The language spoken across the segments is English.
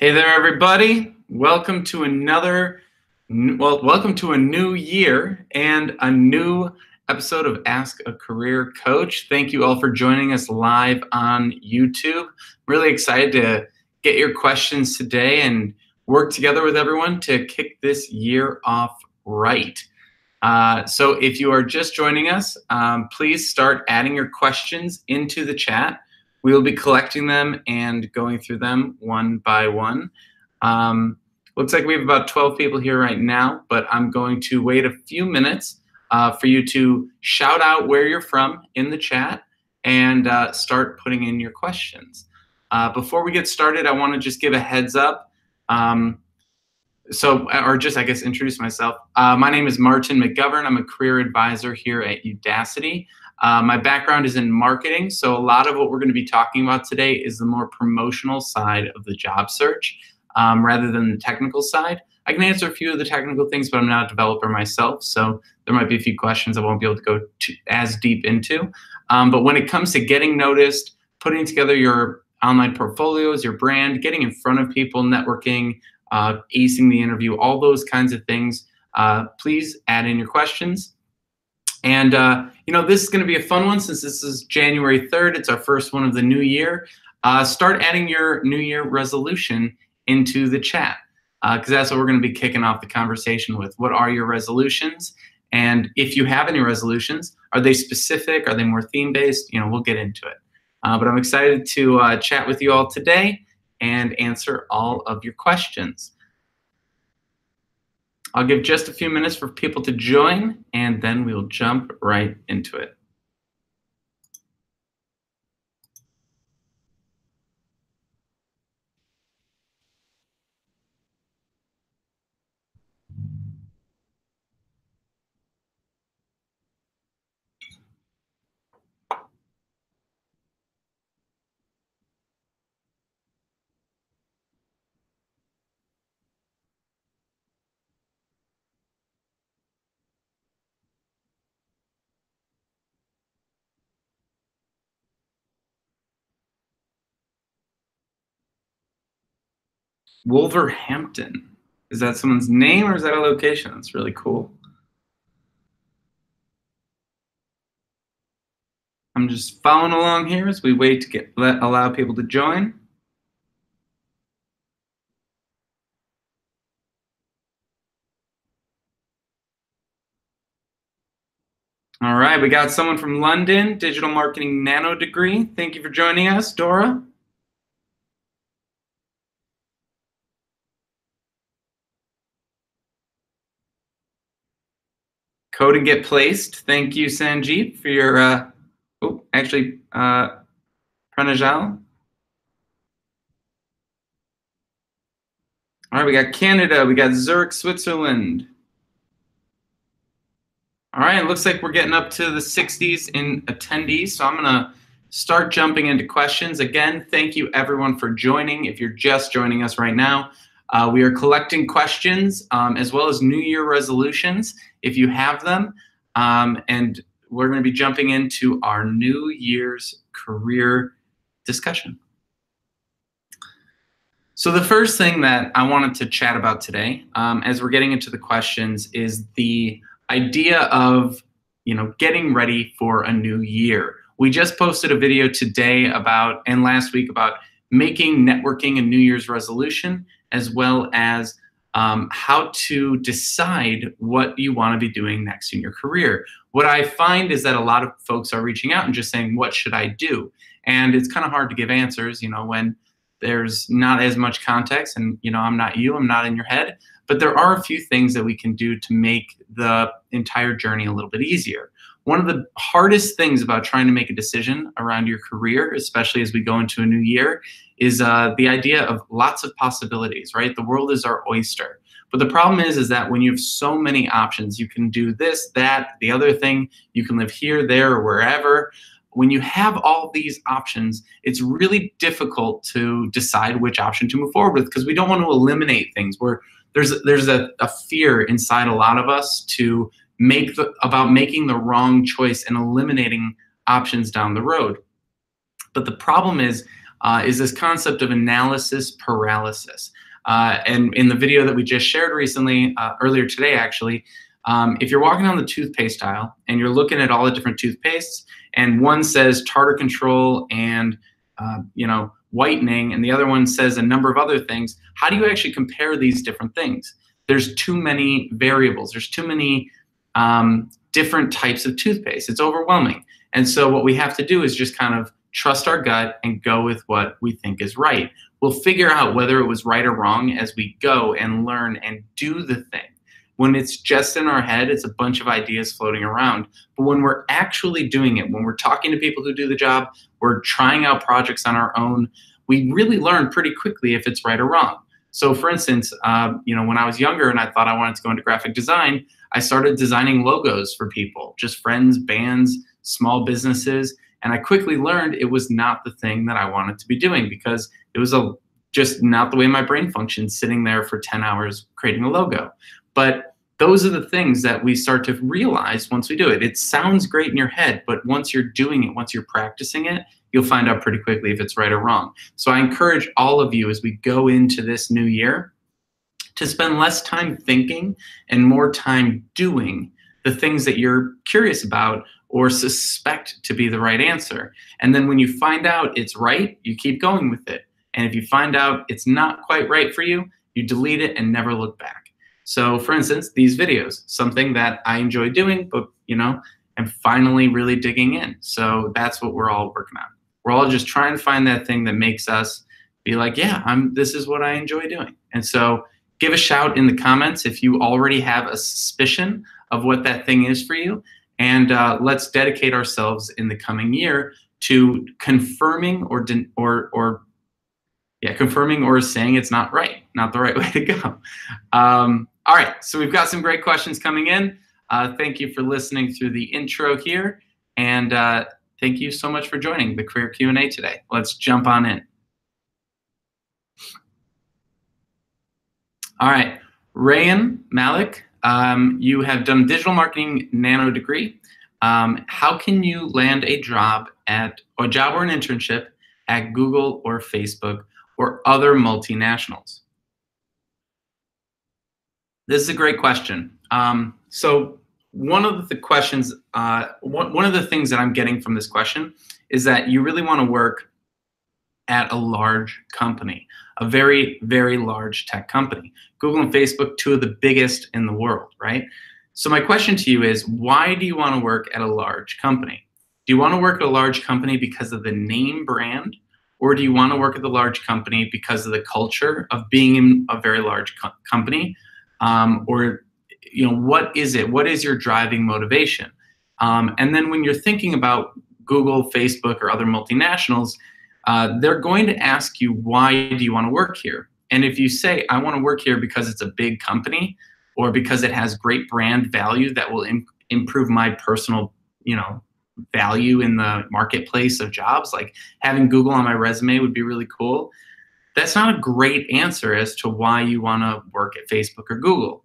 Hey there, everybody. Welcome to welcome to a new year and a new episode of Ask a Career Coach. Thank you all for joining us live on YouTube. Really excited to get your questions today and work together with everyone to kick this year off right. So if you are just joining us, please start adding your questions into the chat. We will be collecting them and going through them one by one. Looks like we have about 12 people here right now, but I'm going to wait a few minutes for you to shout out where you're from in the chat and start putting in your questions. Before we get started, I want to just give a heads up. I guess, introduce myself. My name is Martin McGovern. I'm a career advisor here at Udacity. My background is in marketing, so a lot of what we're going to be talking about today is the more promotional side of the job search rather than the technical side. I can answer a few of the technical things, but I'm not a developer myself, so there might be a few questions I won't be able to go as deep into. But when it comes to getting noticed, putting together your online portfolios, your brand, getting in front of people, networking, acing the interview, all those kinds of things, please add in your questions. And, this is going to be a fun one since this is January 3rd. It's our first one of the new year. Start adding your New Year resolution into the chat because that's what we're going to be kicking off the conversation with. What are your resolutions? And if you have any resolutions, are they specific? Are they more theme-based? We'll get into it. But I'm excited to chat with you all today and answer all of your questions. I'll give just a few minutes for people to join, and then we'll jump right into it. Wolverhampton. Is that someone's name or is that a location? That's really cool. I'm just following along here as we wait to allow people to join. All right, we got someone from London, digital marketing nano degree. Thank you for joining us, Dora. Code and get placed. Thank you, Sanjeev, for your, Pranajal. All right, we got Canada, we got Zurich, Switzerland. All right, it looks like we're getting up to the 60s in attendees, so I'm gonna start jumping into questions. Again, thank you everyone for joining. If you're just joining us right now, we are collecting questions as well as New Year resolutions if you have them. And we're going to be jumping into our New Year's career discussion. So the first thing that I wanted to chat about today, as we're getting into the questions, is the idea of getting ready for a new year. We just posted a video today and last week about making networking a New Year's resolution, as well as how to decide what you want to be doing next in your career. What I find is that a lot of folks are reaching out and just saying, what should I do? And it's kind of hard to give answers, when there's not as much context and, I'm not you, I'm not in your head. But there are a few things that we can do to make the entire journey a little bit easier. One of the hardest things about trying to make a decision around your career, especially as we go into a new year, is the idea of lots of possibilities, right? The world is our oyster. But the problem is that when you have so many options, you can do this, that, the other thing, you can live here, there, or wherever. When you have all these options, it's really difficult to decide which option to move forward with because we don't want to eliminate things. There's a fear inside a lot of us to about making the wrong choice and eliminating options down the road. But the problem is is this concept of analysis paralysis. And in the video that we just shared recently, earlier today actually, if you're walking down the toothpaste aisle and you're looking at all the different toothpastes, and one says tartar control and whitening, and the other one says a number of other things, how do you actually compare these different things? There's too many variables. There's too many different types of toothpaste. It's overwhelming. And so what we have to do is just kind of trust our gut and go with what we think is right. We'll figure out whether it was right or wrong as we go and learn and do the thing. When it's just in our head, it's a bunch of ideas floating around. But when we're actually doing it, when we're talking to people who do the job, we're trying out projects on our own, we really learn pretty quickly if it's right or wrong. So for instance, when I was younger and I thought I wanted to go into graphic design, I started designing logos for people, just friends, bands, small businesses. And I quickly learned it was not the thing that I wanted to be doing, because it was just not the way my brain functioned, sitting there for 10 hours creating a logo. But those are the things that we start to realize once we do it. It sounds great in your head, but once you're doing it, once you're practicing it, you'll find out pretty quickly if it's right or wrong. So I encourage all of you as we go into this new year to spend less time thinking and more time doing the things that you're curious about or suspect to be the right answer. And then when you find out it's right, you keep going with it. And if you find out it's not quite right for you, you delete it and never look back. So for instance, these videos, something that I enjoy doing, but I'm finally really digging in. So that's what we're all working on. We're all just trying to find that thing that makes us be like, yeah, this is what I enjoy doing. And so give a shout in the comments if you already have a suspicion of what that thing is for you. And let's dedicate ourselves in the coming year to confirming or saying it's not right, not the right way to go. All right, so we've got some great questions coming in. Thank you for listening through the intro here, and thank you so much for joining the Career Q&A today. Let's jump on in. All right, Rayan Malik, you have done digital marketing nano degree. How can you land a job or an internship at Google or Facebook or other multinationals? This is a great question. So one of the questions, one of the things that I'm getting from this question is that you really want to work at a large company, a very, very large tech company. Google and Facebook, two of the biggest in the world, right? So my question to you is, why do you want to work at a large company? Do you want to work at a large company because of the name brand? Or do you want to work at the large company because of the culture of being in a very large company? What is it? What is your driving motivation? And then when you're thinking about Google, Facebook, or other multinationals, they're going to ask you, why do you want to work here? And if you say, I want to work here because it's a big company or because it has great brand value that will improve my personal, value in the marketplace of jobs, like having Google on my resume would be really cool. That's not a great answer as to why you want to work at Facebook or Google.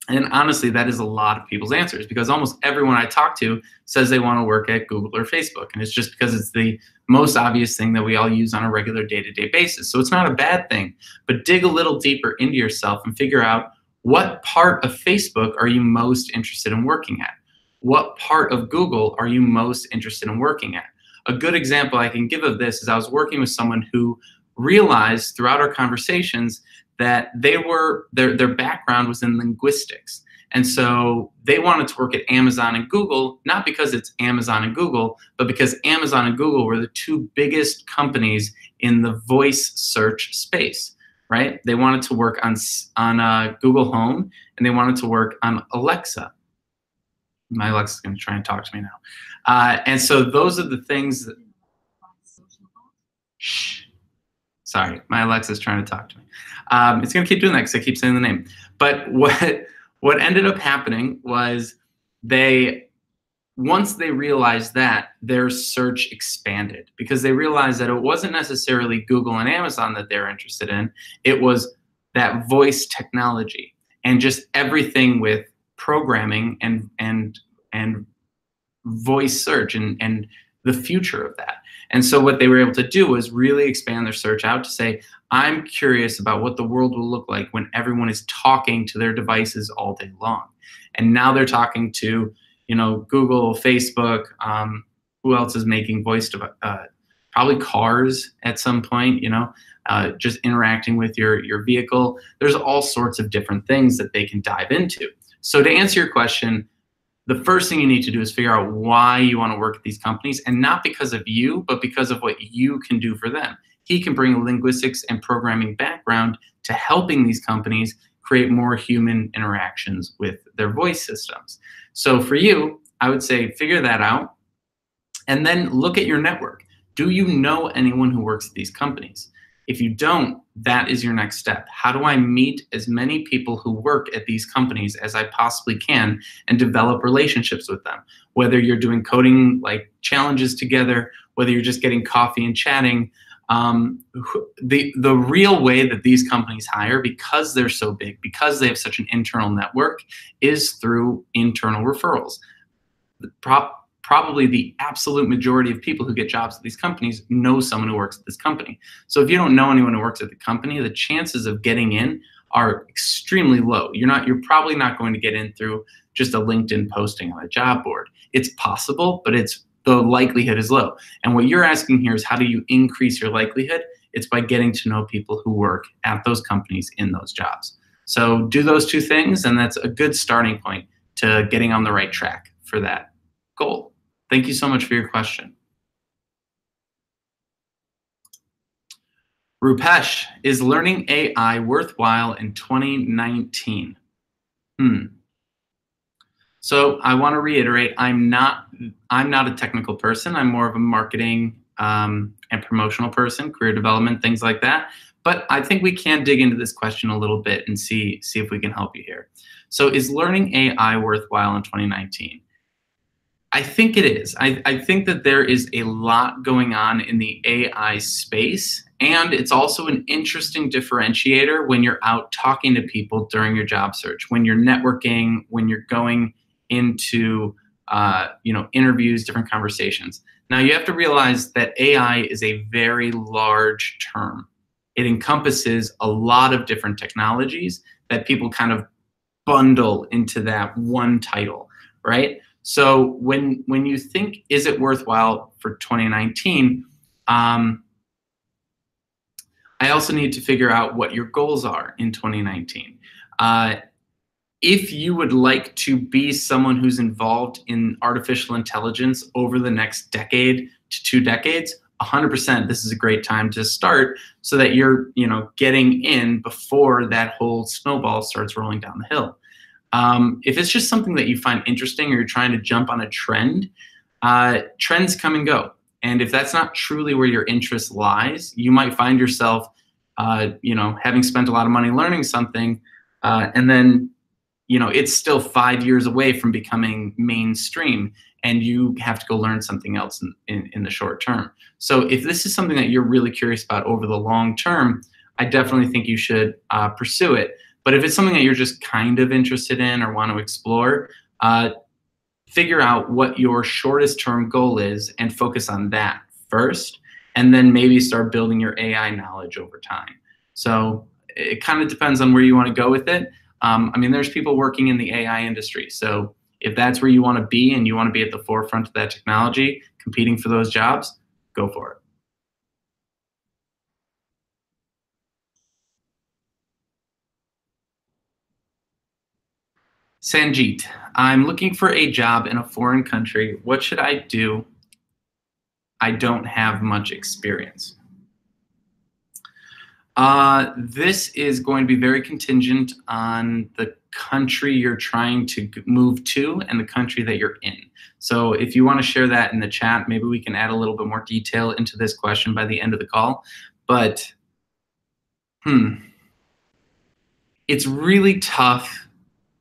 And honestly, that is a lot of people's answers, because almost everyone I talk to says they want to work at Google or Facebook. And it's just because it's the most obvious thing that we all use on a regular day-to-day basis. So it's not a bad thing, but dig a little deeper into yourself and figure out, what part of Facebook are you most interested in working at? What part of Google are you most interested in working at? A good example I can give of this is I was working with someone who realized throughout our conversations that their background was in linguistics. And so they wanted to work at Amazon and Google, not because it's Amazon and Google, but because Amazon and Google were the two biggest companies in the voice search space, right? They wanted to work on Google Home, and they wanted to work on Alexa. My Alexa's going to try and talk to me now. And so those are the things that... Shh. Sorry, my Alexa's trying to talk to me. It's going to keep doing that because I keep saying the name. But what ended up happening was once they realized that, their search expanded, because they realized that it wasn't necessarily Google and Amazon that they're interested in. It was that voice technology and just everything with programming and voice search and the future of that. And so what they were able to do was really expand their search out to say, I'm curious about what the world will look like when everyone is talking to their devices all day long. And now they're talking to, Google, Facebook, who else is making voice probably cars at some point, just interacting with your vehicle. There's all sorts of different things that they can dive into. So to answer your question, the first thing you need to do is figure out why you want to work at these companies, and not because of you, but because of what you can do for them. He can bring a linguistics and programming background to helping these companies create more human interactions with their voice systems. So for you, I would say figure that out, and then look at your network. Do you know anyone who works at these companies? If you don't, that is your next step. How do I meet as many people who work at these companies as I possibly can and develop relationships with them? Whether you're doing coding like challenges together, whether you're just getting coffee and chatting, the real way that these companies hire, because they're so big, because they have such an internal network, is through internal referrals. Probably the absolute majority of people who get jobs at these companies know someone who works at this company. So if you don't know anyone who works at the company, the chances of getting in are extremely low. You're probably not going to get in through just a LinkedIn posting on a job board. It's possible, but the likelihood is low. And what you're asking here is, how do you increase your likelihood? It's by getting to know people who work at those companies in those jobs. So do those two things, and that's a good starting point to getting on the right track for that goal. Thank you so much for your question. Rupesh, is learning AI worthwhile in 2019? So I want to reiterate, I'm not a technical person. I'm more of a marketing and promotional person, career development, things like that. But I think we can dig into this question a little bit and see if we can help you here. So is learning AI worthwhile in 2019? I think it is. I think that there is a lot going on in the AI space, and it's also an interesting differentiator when you're out talking to people during your job search, when you're networking, when you're going into interviews, different conversations. Now you have to realize that AI is a very large term. It encompasses a lot of different technologies that people kind of bundle into that one title, right? So when you think, is it worthwhile for 2019, I also need to figure out what your goals are in 2019. If you would like to be someone who's involved in artificial intelligence over the next decade to 2 decades, 100%, this is a great time to start, so that you're getting in before that whole snowball starts rolling down the hill. If it's just something that you find interesting, or you're trying to jump on a trend, trends come and go. And if that's not truly where your interest lies, you might find yourself, having spent a lot of money learning something, and then, it's still 5 years away from becoming mainstream, and you have to go learn something else in the short term. So if this is something that you're really curious about over the long term, I definitely think you should pursue it. But if it's something that you're just kind of interested in or want to explore, figure out what your shortest term goal is and focus on that first, and then maybe start building your AI knowledge over time. So it kind of depends on where you want to go with it. There's people working in the AI industry. So if that's where you want to be and you want to be at the forefront of that technology, competing for those jobs, go for it. Sanjeet, I'm looking for a job in a foreign country. What should I do? I don't have much experience. This is going to be very contingent on the country you're trying to move to and the country that you're in. So if you want to share that in the chat, maybe we can add a little bit more detail into this question by the end of the call. But it's really tough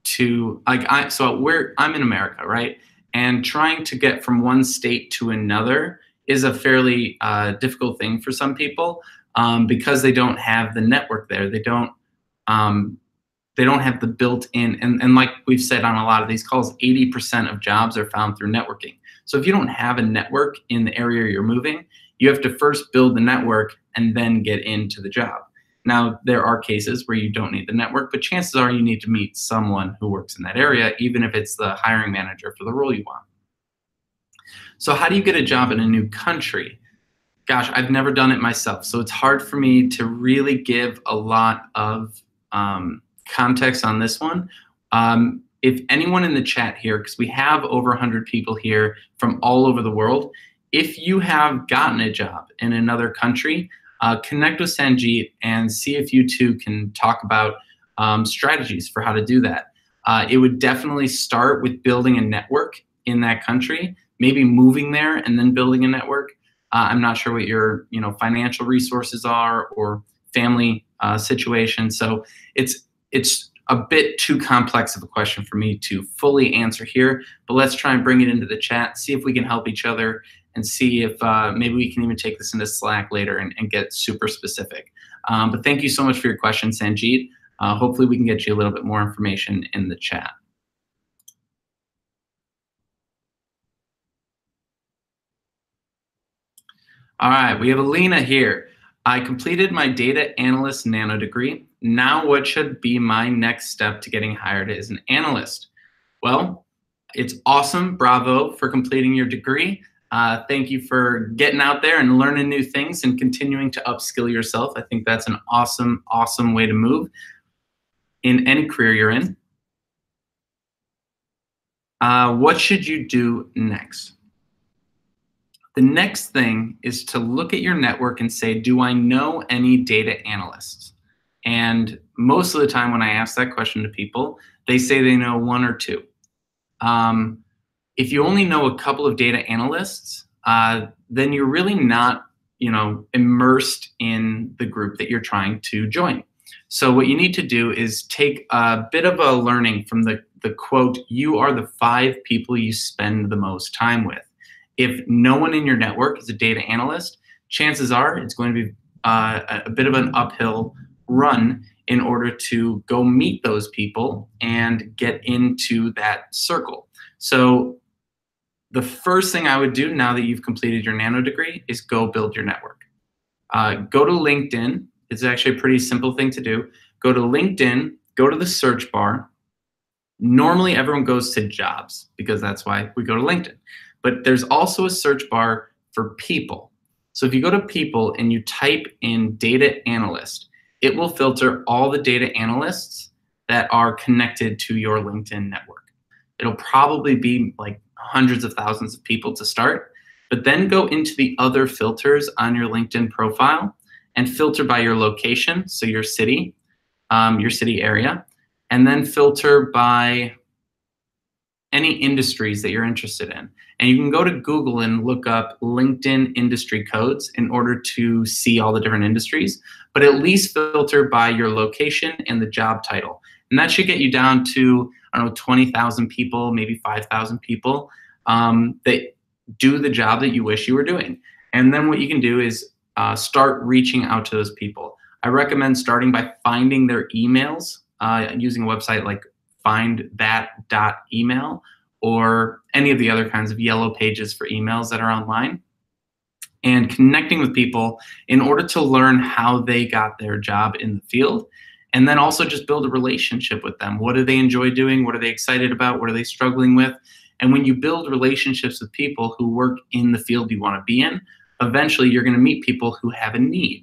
to, I'm in America, right? And trying to get from one state to another is a fairly difficult thing for some people, because they don't have the network there. They don't have the built-in, and like we've said on a lot of these calls, 80% of jobs are found through networking. So if you don't have a network in the area you're moving, you have to first build the network and then get into the job. Now, there are cases where you don't need the network, but chances are you need to meet someone who works in that area, even if it's the hiring manager for the role you want. So how do you get a job in a new country? Gosh, I've never done it myself, so it's hard for me to really give a lot of context on this one. If anyone in the chat here, because we have over 100 people here from all over the world, if you have gotten a job in another country, connect with Sanjeet and see if you two can talk about strategies for how to do that. It would definitely start with building a network in that country, maybe moving there and then building a network. I'm not sure what your financial resources are or family situation. So it's a bit too complex of a question for me to fully answer here, but let's try and bring it into the chat, see if we can help each other, and see if maybe we can even take this into Slack later and get super specific. But thank you so much for your question, Sanjeet. Hopefully we can get you a little bit more information in the chat. All right, we have Alina here. I completed my data analyst nano degree. Now what should be my next step to getting hired as an analyst? Well, it's awesome. Bravo for completing your degree. Thank you for getting out there and learning new things and continuing to upskill yourself. I think that's an awesome, awesome way to move in any career you're in. What should you do next? The next thing is to look at your network and say, do I know any data analysts? And most of the time when I ask that question to people, they say they know one or two. If you only know a couple of data analysts, then you're really not immersed in the group that you're trying to join. So what you need to do is take a bit of a learning from the quote, you are the 5 people you spend the most time with. If no one in your network is a data analyst, chances are it's going to be a bit of an uphill run in order to go meet those people and get into that circle. So the first thing I would do now that you've completed your nano degree is go build your network. Go to LinkedIn. It's actually a pretty simple thing to do. Go to LinkedIn, go to the search bar. Normally everyone goes to jobs because that's why we go to LinkedIn. But there's also a search bar for people. So if you go to people and you type in data analyst, it will filter all the data analysts that are connected to your LinkedIn network. It'll probably be like hundreds of thousands of people to start, but then go into the other filters on your LinkedIn profile and filter by your location, so your city area, and then filter by any industries that you're interested in. And you can go to Google and look up LinkedIn industry codes in order to see all the different industries, but at least filter by your location and the job title. And that should get you down to, 20,000 people, maybe 5,000 people that do the job that you wish you were doing. And then what you can do is start reaching out to those people. I recommend starting by finding their emails using a website like findthat.email or any of the other kinds of yellow pages for emails that are online, and connecting with people in order to learn how they got their job in the field, and then also just build a relationship with them. What do they enjoy doing? What are they excited about? What are they struggling with? And when you build relationships with people who work in the field you want to be in, eventually you're going to meet people who have a need.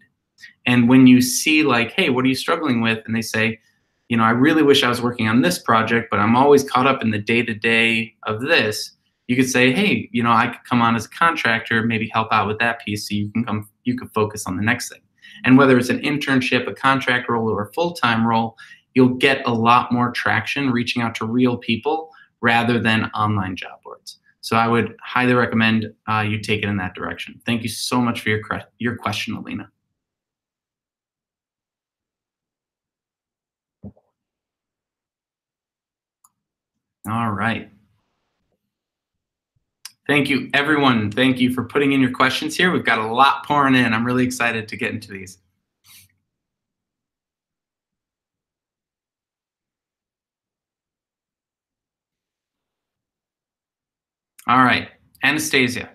And when you see like, hey, what are you struggling with? And they say, I really wish I was working on this project, but I'm always caught up in the day-to-day of this. You could say, hey, I could come on as a contractor, maybe help out with that piece so you can focus on the next thing. And whether it's an internship, a contract role, or a full-time role, you'll get a lot more traction reaching out to real people rather than online job boards. So I would highly recommend you take it in that direction. Thank you so much for your question, Alina. All right. Thank you, everyone. Thank you for putting in your questions here. We've got a lot pouring in. I'm really excited to get into these. All right. Anastasia,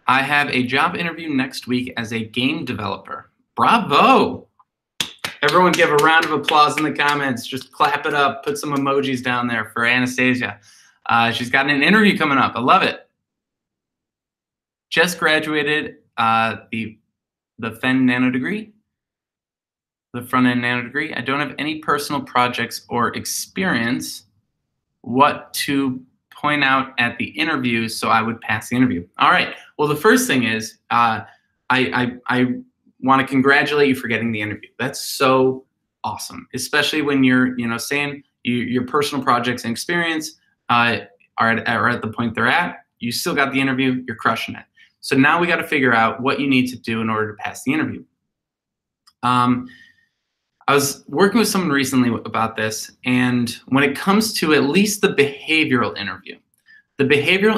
I have a job interview next week as a game developer. Bravo! Everyone give a round of applause in the comments. Just clap it up. Put some emojis down there for Anastasia. She's got an interview coming up. I love it. Just graduated the FEN nano degree, the front-end nano degree. I don't have any personal projects or experience. What to point out at the interview so I would pass the interview? All right. Well, the first thing is I want to congratulate you for getting the interview. That's so awesome, especially when you're saying your personal projects and experience are at the point they're at. You still got the interview. You're crushing it. So now we got to figure out what you need to do in order to pass the interview. I was working with someone recently about this, and when it comes to at least the behavioral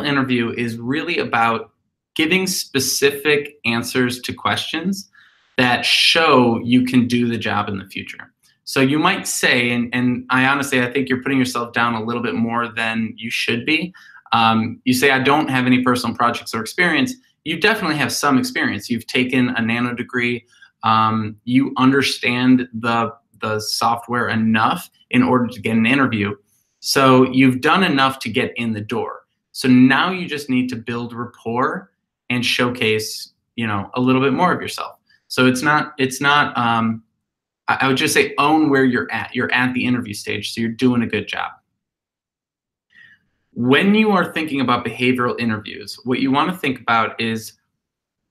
interview is really about giving specific answers to questions that show you can do the job in the future. So you might say, and I think you're putting yourself down a little bit more than you should be. You say, I don't have any personal projects or experience. You definitely have some experience. You've taken a nano degree. You understand the software enough in order to get an interview. So you've done enough to get in the door. So now you just need to build rapport and showcase, a little bit more of yourself. So it's not, I would just say own where you're at. You're at the interview stage, so you're doing a good job. When you are thinking about behavioral interviews, what you want to think about is,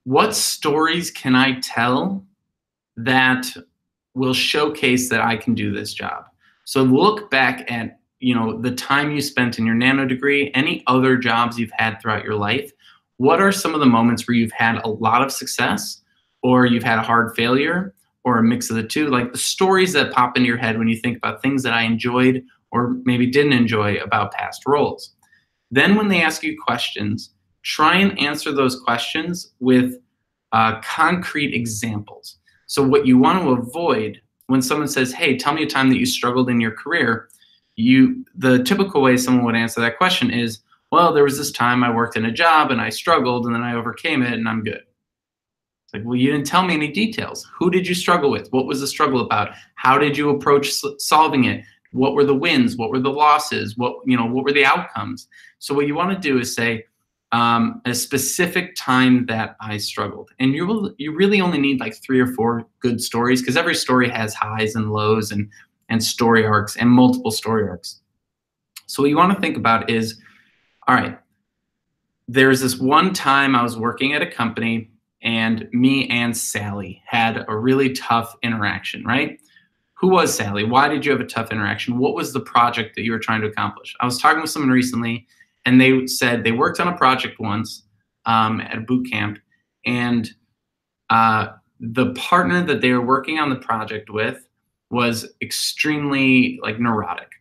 what stories can I tell that will showcase that I can do this job? So look back at, the time you spent in your nano degree, any other jobs you've had throughout your life. What are some of the moments where you've had a lot of success, or you've had a hard failure, or a mix of the two? Like the stories that pop into your head when you think about things that I enjoyed or maybe didn't enjoy about past roles. Then when they ask you questions, try and answer those questions with concrete examples. So what you want to avoid when someone says, hey, tell me a time that you struggled in your career, the typical way someone would answer that question is, well, there was this time I worked in a job and I struggled and then I overcame it and I'm good. It's like, well, you didn't tell me any details. Who did you struggle with? What was the struggle about? How did you approach solving it? What were the wins? What were the losses? What were the outcomes? So what you want to do is say a specific time that I struggled. And you really only need like 3 or 4 good stories, because every story has highs and lows and story arcs and multiple story arcs. So what you want to think about is, all right, there's this one time I was working at a company and me and Sally had a really tough interaction, right? Who was Sally? Why did you have a tough interaction? What was the project that you were trying to accomplish? I was talking with someone recently, and they said they worked on a project once at a boot camp, and the partner that they were working on the project with was extremely neurotic,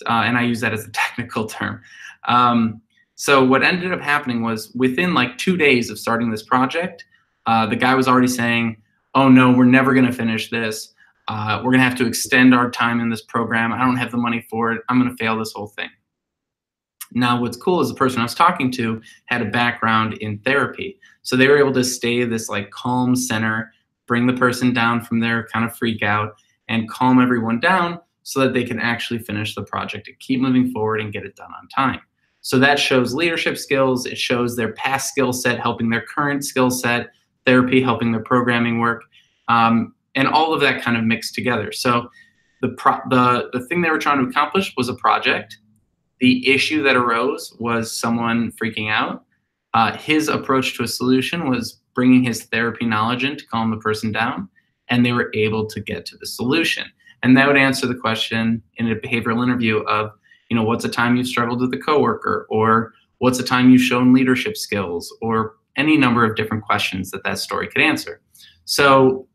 and I use that as a technical term. So what ended up happening was, within 2 days of starting this project, the guy was already saying, "Oh no, we're never going to finish this. We're going to have to extend our time in this program. I don't have the money for it. I'm going to fail this whole thing." Now, what's cool is the person I was talking to had a background in therapy. So they were able to stay this calm center, bring the person down from their kind of freak out, and calm everyone down so that they can actually finish the project and keep moving forward and get it done on time. So that shows leadership skills. It shows their past skill set helping their current skill set, therapy helping their programming work, and all of that kind of mixed together. So the thing they were trying to accomplish was a project. The issue that arose was someone freaking out. His approach to a solution was bringing his therapy knowledge in to calm the person down, and they were able to get to the solution. And that would answer the question in a behavioral interview of, what's a time you've struggled with a coworker, or what's a time you've shown leadership skills, or any number of different questions that story could answer. So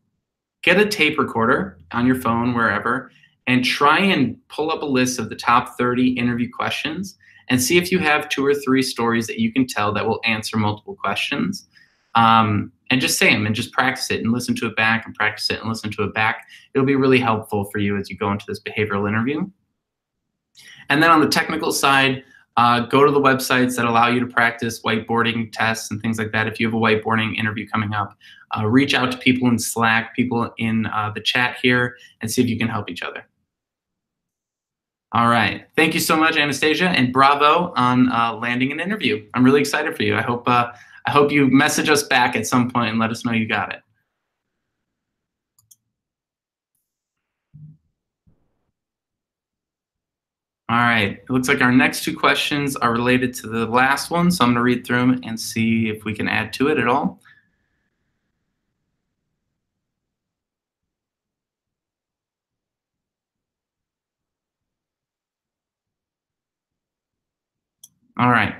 get a tape recorder on your phone, wherever, and try and pull up a list of the top 30 interview questions and see if you have 2 or 3 stories that you can tell that will answer multiple questions. And just say them and just practice it and listen to it back and practice it and listen to it back. It'll be really helpful for you as you go into this behavioral interview. And then on the technical side, go to the websites that allow you to practice whiteboarding tests and things like that. If you have a whiteboarding interview coming up, reach out to people in Slack, people in the chat here, and see if you can help each other. All right. Thank you so much, Anastasia, and bravo on landing an interview. I'm really excited for you. I hope you message us back at some point and let us know you got it. All right. It looks like our next two questions are related to the last one, so I'm going to read through them and see if we can add to it at all. All right.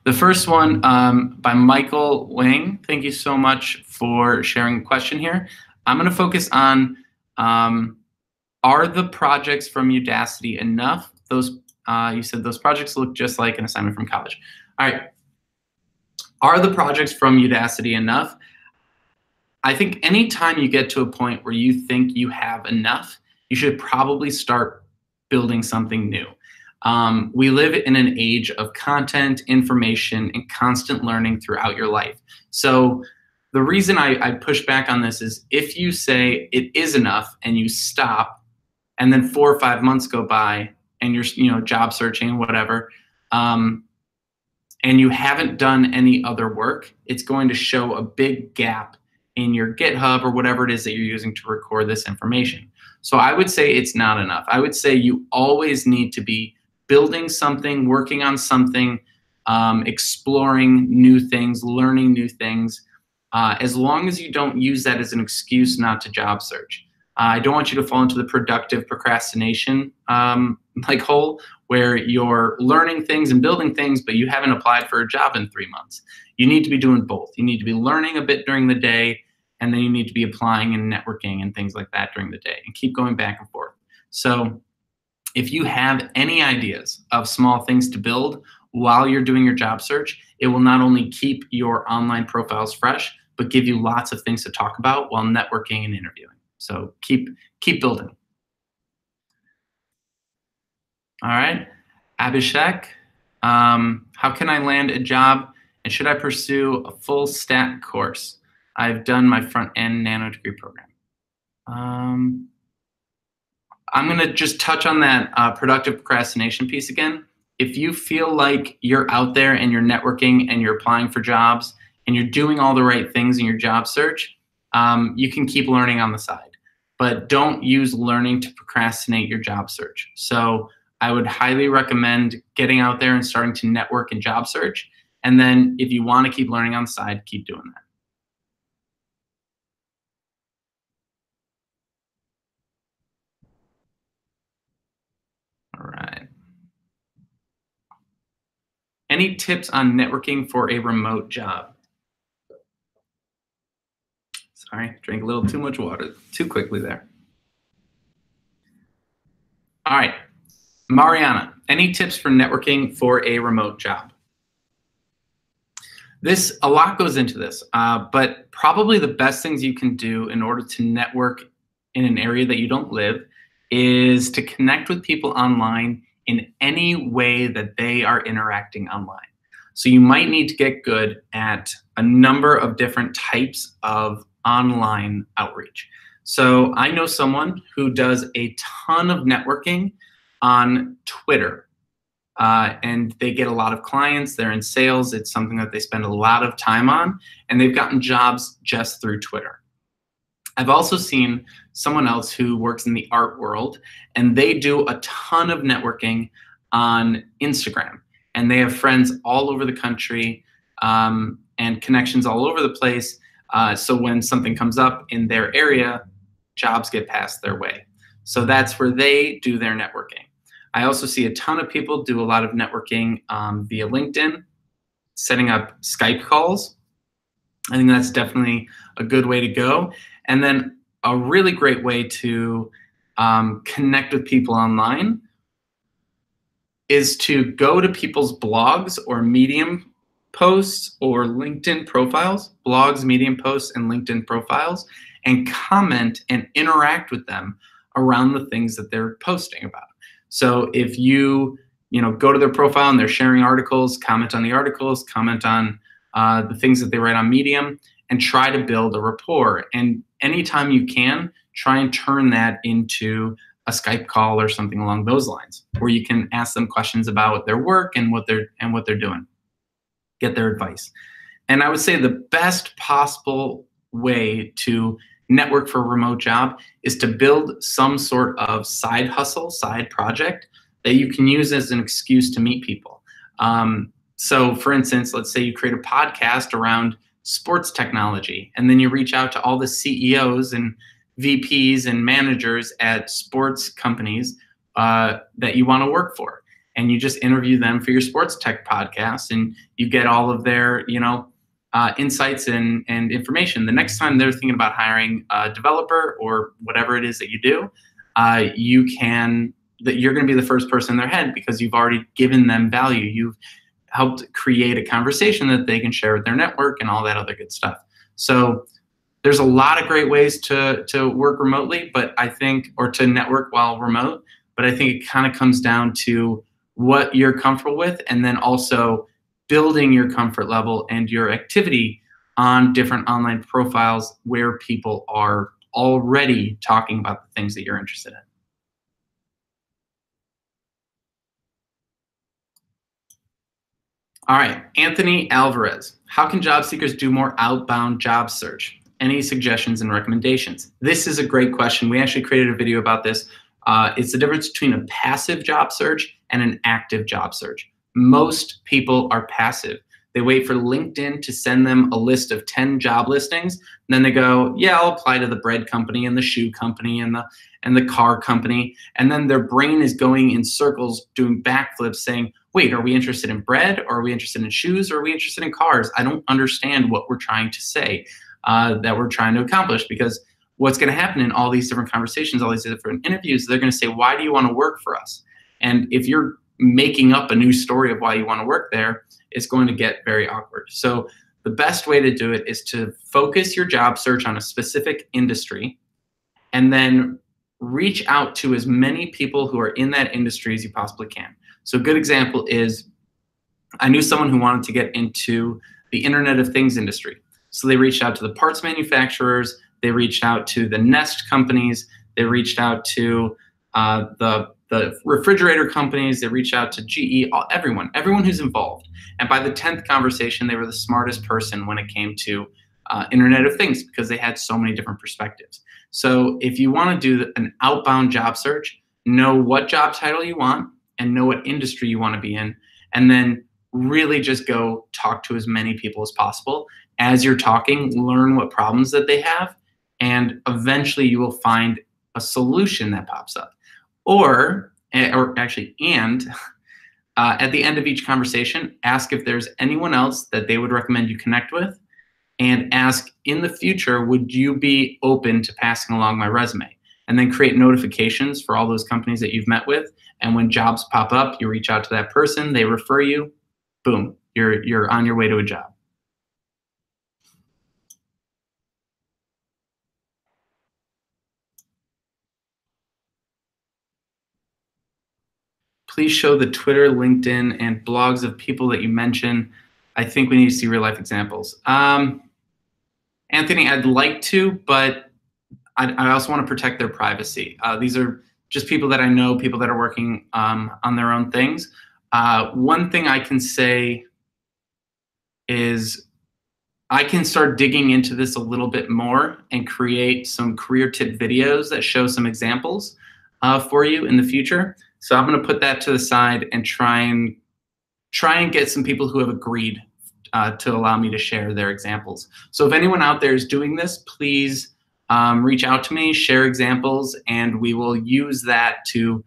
The first one by Michael Wang. Thank you so much for sharing the question here. I'm going to focus on are the projects from Udacity enough? Those you said those projects look just like an assignment from college. All right. Are the projects from Udacity enough? I think anytime you get to a point where you think you have enough, you should probably start building something new. We live in an age of content, information, and constant learning throughout your life. So the reason I push back on this is if you say it is enough and you stop, and then 4 or 5 months go by and you're job searching, whatever, and you haven't done any other work, it's going to show a big gap in your GitHub or whatever it is that you're using to record this information. So I would say it's not enough. I would say you always need to be building something, working on something, exploring new things, learning new things, as long as you don't use that as an excuse not to job search. I don't want you to fall into the productive procrastination hole where you're learning things and building things, but you haven't applied for a job in 3 months. You need to be doing both. You need to be learning a bit during the day, and then you need to be applying and networking and things like that during the day, and keep going back and forth. So if you have any ideas of small things to build while you're doing your job search, it will not only keep your online profiles fresh, but give you lots of things to talk about while networking and interviewing. So keep building. All right, Abhishek, how can I land a job, and should I pursue a full stack course? I've done my front end nano degree program. I'm going to just touch on that productive procrastination piece again. If you feel like you're out there and you're networking and you're applying for jobs and you're doing all the right things in your job search, you can keep learning on the side. But don't use learning to procrastinate your job search. So I would highly recommend getting out there and starting to network and job search. And then if you want to keep learning on the side, keep doing that. All right. Any tips on networking for a remote job? Sorry, drank a little too much water too quickly there. All right, Mariana, any tips for networking for a remote job? A lot goes into this, but probably the best things you can do in order to network in an area that you don't live is to connect with people online in any way that they are interacting online. So you might need to get good at a number of different types of online outreach. So I know someone who does a ton of networking on Twitter, and they get a lot of clients. They're in sales. It's something that they spend a lot of time on, and they've gotten jobs just through Twitter. I've also seen someone else who works in the art world, and they do a ton of networking on Instagram, and they have friends all over the country and connections all over the place. So when something comes up in their area, jobs get passed their way. So that's where they do their networking. I also see a ton of people do a lot of networking via LinkedIn, setting up Skype calls. I think that's definitely a good way to go. And then a really great way to connect with people online is to go to people's blogs or Medium posts or LinkedIn profiles, blogs, Medium posts, and LinkedIn profiles, and comment and interact with them around the things that they're posting about. So if you go to their profile and they're sharing articles, comment on the articles, comment on the things that they write on Medium, and try to build a rapport. And anytime you can, try and turn that into a Skype call or something along those lines, where you can ask them questions about their work and what they're doing, get their advice. And I would say the best possible way to network for a remote job is to build some sort of side hustle, side project that you can use as an excuse to meet people. So for instance, let's say you create a podcast around sports technology, and then you reach out to all the CEOs and VPs and managers at sports companies that you want to work for. And you just interview them for your sports tech podcast, and you get all of their, insights and information. The next time they're thinking about hiring a developer or whatever it is that you do, you're going to be the first person in their head because you've already given them value. You've helped create a conversation that they can share with their network and all that other good stuff. So there's a lot of great ways to work remotely, or to network while remote. But I think it kind of comes down to what you're comfortable with, and then also building your comfort level and your activity on different online profiles where people are already talking about the things that you're interested in. All right, Anthony Alvarez. How can job seekers do more outbound job search? Any suggestions and recommendations? This is a great question. We actually created a video about this. It's the difference between a passive job search and an active job search. Most people are passive. They wait for LinkedIn to send them a list of 10 job listings, and then they go, yeah, I'll apply to the bread company and the shoe company and the car company. And then their brain is going in circles doing backflips saying, wait, are we interested in bread, or are we interested in shoes, or are we interested in cars? I don't understand what we're trying to say, that we're trying to accomplish. Because what's going to happen in all these different conversations, all these different interviews, they're going to say, why do you want to work for us? And if you're making up a new story of why you want to work there, it's going to get very awkward. So the best way to do it is to focus your job search on a specific industry, and then reach out to as many people who are in that industry as you possibly can. So a good example is, I knew someone who wanted to get into the Internet of Things industry. So they reached out to the parts manufacturers, they reached out to the Nest companies, they reached out to the refrigerator companies, they reached out to GE, everyone who's involved. And by the 10th conversation, they were the smartest person when it came to Internet of Things, because they had so many different perspectives. So if you want to do an outbound job search, know what job title you want and know what industry you want to be in, and then really just go talk to as many people as possible. As you're talking, learn what problems that they have, and eventually you will find a solution that pops up. Or actually, at the end of each conversation, ask if there's anyone else that they would recommend you connect with, and ask, in the future, would you be open to passing along my resume? And then create notifications for all those companies that you've met with. And when jobs pop up, you reach out to that person, they refer you, boom, you're on your way to a job. Please show the Twitter, LinkedIn, and blogs of people that you mention. I think we need to see real life examples. Anthony, I'd like to, but I also want to protect their privacy. These are just people that I know, people that are working on their own things. One thing I can say is I can start digging into this a little bit more and create some career tip videos that show some examples for you in the future. So I'm going to put that to the side and try and get some people who have agreed to allow me to share their examples. So if anyone out there is doing this, please reach out to me, share examples, and we will use that to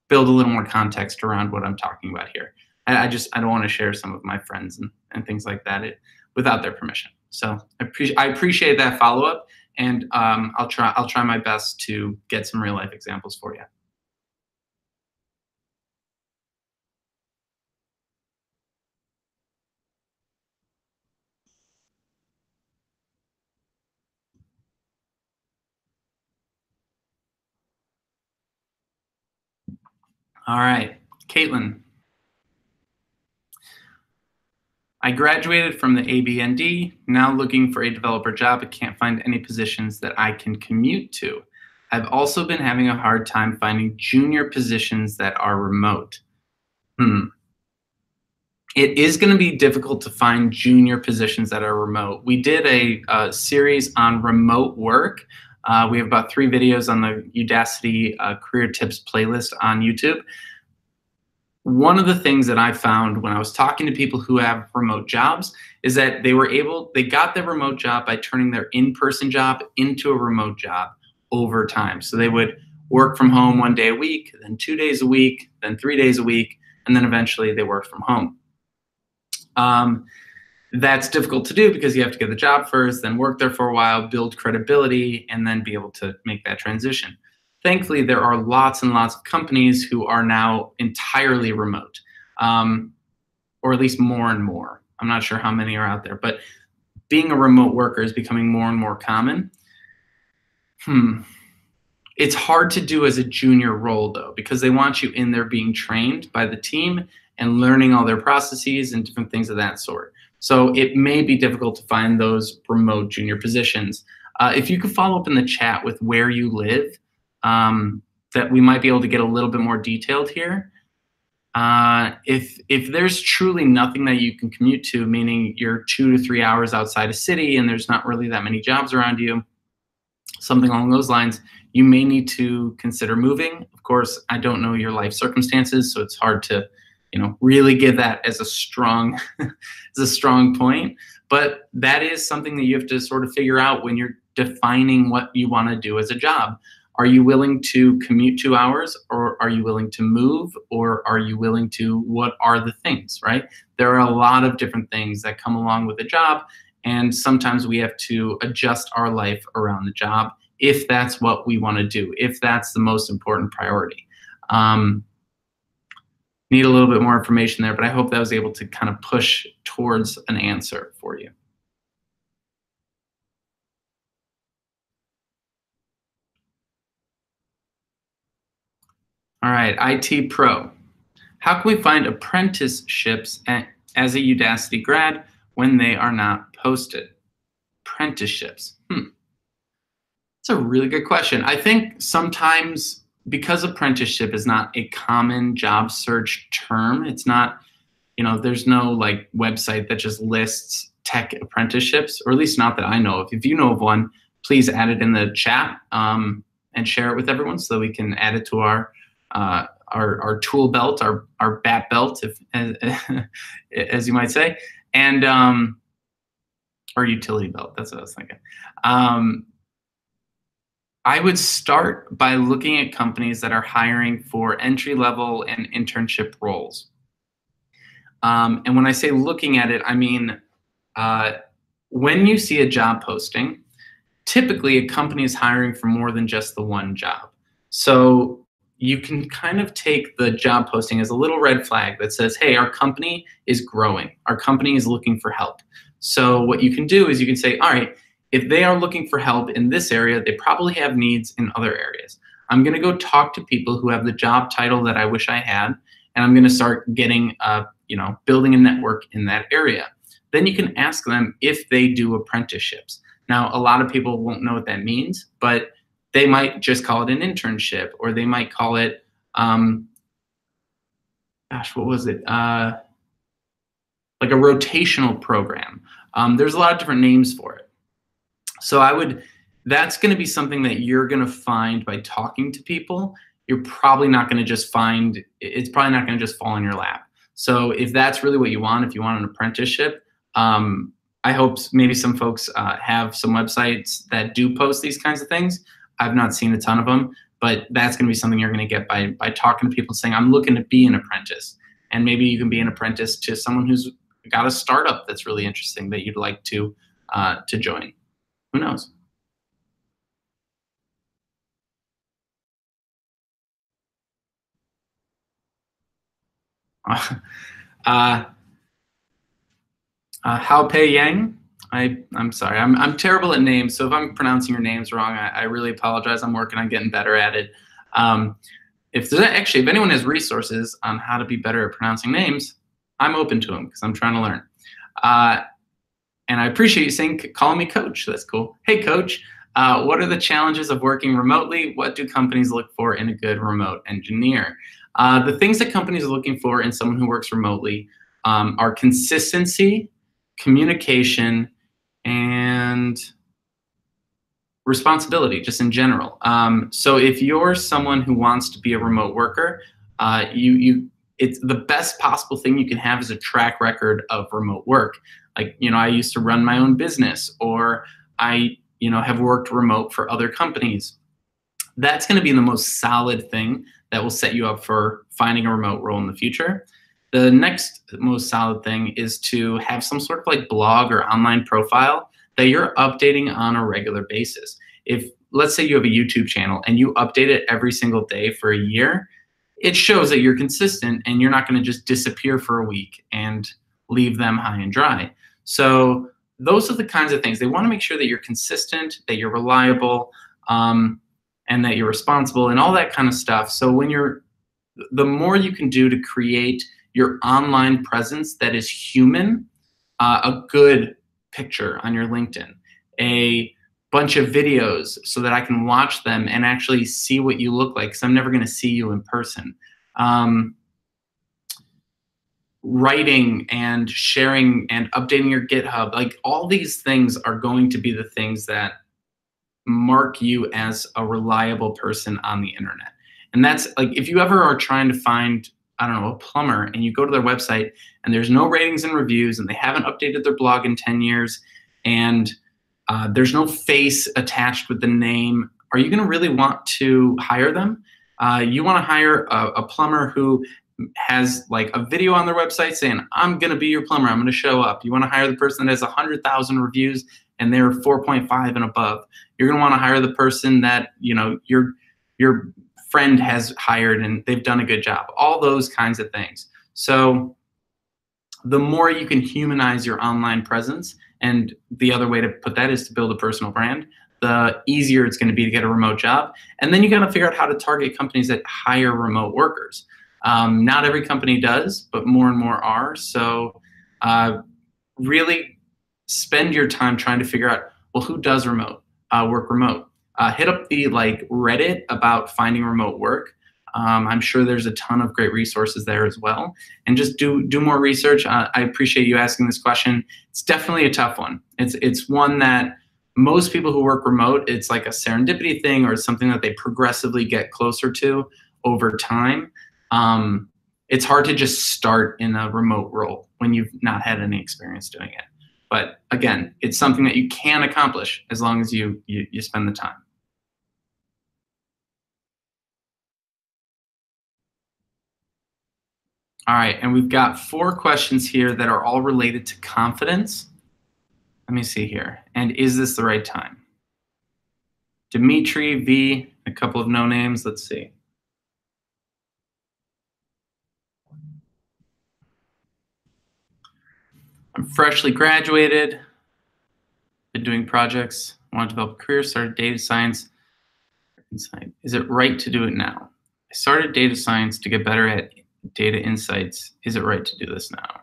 build a little more context around what I'm talking about here. I don't want to share some of my friends and things like that without their permission. So I appreciate that follow-up, and I'll try my best to get some real life examples for you. All right, Caitlin. I graduated from the ABND, now looking for a developer job, but can't find any positions that I can commute to. I've also been having a hard time finding junior positions that are remote. It is going to be difficult to find junior positions that are remote. We did a series on remote work. We have about 3 videos on the Udacity Career Tips playlist on YouTube. One of the things that I found when I was talking to people who have remote jobs is that they got their remote job by turning their in-person job into a remote job over time. So they would work from home 1 day a week, then 2 days a week, then 3 days a week, and then eventually they worked from home. That's difficult to do because you have to get the job first, then work there for a while, build credibility, and then be able to make that transition. Thankfully, there are lots and lots of companies who are now entirely remote, or at least more and more. I'm not sure how many are out there, but being a remote worker is becoming more and more common. It's hard to do as a junior role, though, because they want you in there being trained by the team and learning all their processes and different things of that sort. So it may be difficult to find those remote junior positions. If you could follow up in the chat with where you live, that we might be able to get a little bit more detailed here. If there's truly nothing that you can commute to, meaning you're 2 to 3 hours outside a city and there's not really that many jobs around you, something along those lines, you may need to consider moving. Of course, I don't know your life circumstances, so it's hard to, really give that as a strong, as a strong point. But that is something that you have to sort of figure out when you're defining what you want to do as a job. Are you willing to commute 2 hours, or are you willing to move, or are you willing to, what are the things, right? There are a lot of different things that come along with a job, and sometimes we have to adjust our life around the job if that's what we want to do, if that's the most important priority. Need a little bit more information there, but I hope that was able to kind of push towards an answer for you. All right, IT Pro. How can we find apprenticeships as a Udacity grad when they are not posted? Apprenticeships. That's a really good question. I think sometimes because apprenticeship is not a common job search term, it's not, there's no like website that just lists tech apprenticeships, or at least not that I know of. If you know of one, please add it in the chat and share it with everyone so that we can add it to our tool belt, our bat belt, as you might say, and our utility belt. That's what I was thinking. I would start by looking at companies that are hiring for entry-level and internship roles. And when I say looking at it, I mean when you see a job posting, typically a company is hiring for more than just the one job. So you can kind of take the job posting as a little red flag that says, hey, our company is growing. Our company is looking for help. So what you can do is you can say, all right, if they are looking for help in this area, they probably have needs in other areas. I'm going to go talk to people who have the job title that I wish I had, and I'm going to start getting, building a network in that area. Then you can ask them if they do apprenticeships. Now, a lot of people won't know what that means, but they might just call it an internship, or they might call it, what was it? Like a rotational program. There's a lot of different names for it. So that's going to be something that you're going to find by talking to people. You're probably not going to just it's probably not going to just fall in your lap. So if that's really what you want, if you want an apprenticeship, I hope maybe some folks have some websites that do post these kinds of things. I've not seen a ton of them, but that's going to be something you're going to get by talking to people saying, I'm looking to be an apprentice. And maybe you can be an apprentice to someone who's got a startup that's really interesting that you'd like to join. Who knows? Hao Pei Yang. I'm sorry. I'm terrible at names, so if I'm pronouncing your names wrong, I really apologize. I'm working on getting better at it. if anyone has resources on how to be better at pronouncing names, I'm open to them because I'm trying to learn. And I appreciate you calling me coach. That's cool. Hey, coach, what are the challenges of working remotely? What do companies look for in a good remote engineer? The things that companies are looking for in someone who works remotely are consistency, communication, and responsibility, just in general. So if you're someone who wants to be a remote worker, it's the best possible thing you can have is a track record of remote work. Like, I used to run my own business, or I, have worked remote for other companies. That's going to be the most solid thing that will set you up for finding a remote role in the future. The next most solid thing is to have some sort of like blog or online profile that you're updating on a regular basis. If, let's say you have a YouTube channel and you update it every single day for a year, it shows that you're consistent and you're not going to just disappear for a week and leave them high and dry. So those are the kinds of things. They want to make sure that you're consistent, that you're reliable, and that you're responsible and all that kind of stuff. So the more you can do to create your online presence that is human, a good picture on your LinkedIn, a bunch of videos so that I can watch them and actually see what you look like, because I'm never going to see you in person. Writing and sharing and updating your GitHub, like all these things are going to be the things that mark you as a reliable person on the internet. And that's like, if you ever are trying to find, I don't know, a plumber, and you go to their website and there's no ratings and reviews and they haven't updated their blog in 10 years and there's no face attached with the name, are you going to really want to hire them? You want to hire a plumber who has like a video on their website saying, I'm going to be your plumber, I'm going to show up. You want to hire the person that has 100,000 reviews and they're 4.5 and above. You're going to want to hire the person that, your friend has hired and they've done a good job. All those kinds of things. So the more you can humanize your online presence, and the other way to put that is to build a personal brand, the easier it's going to be to get a remote job. And then you got to figure out how to target companies that hire remote workers. Not every company does, but more and more are. So really spend your time trying to figure out, well, who does work remote? Hit up the Reddit about finding remote work. I'm sure there's a ton of great resources there as well. And just do more research. I appreciate you asking this question. It's definitely a tough one. It's one that most people who work remote, it's like a serendipity thing, or it's something that they progressively get closer to over time. It's hard to just start in a remote role when you've not had any experience doing it. But again, it's something that you can accomplish as long as you spend the time. All right, and we've got 4 questions here that are all related to confidence. Let me see here. And is this the right time? Dimitri, V, a couple of no names. Let's see. I'm freshly graduated, been doing projects, want to develop a career, started data science. Is it right to do it now? I started data science to get better at data insights. Is it right to do this now?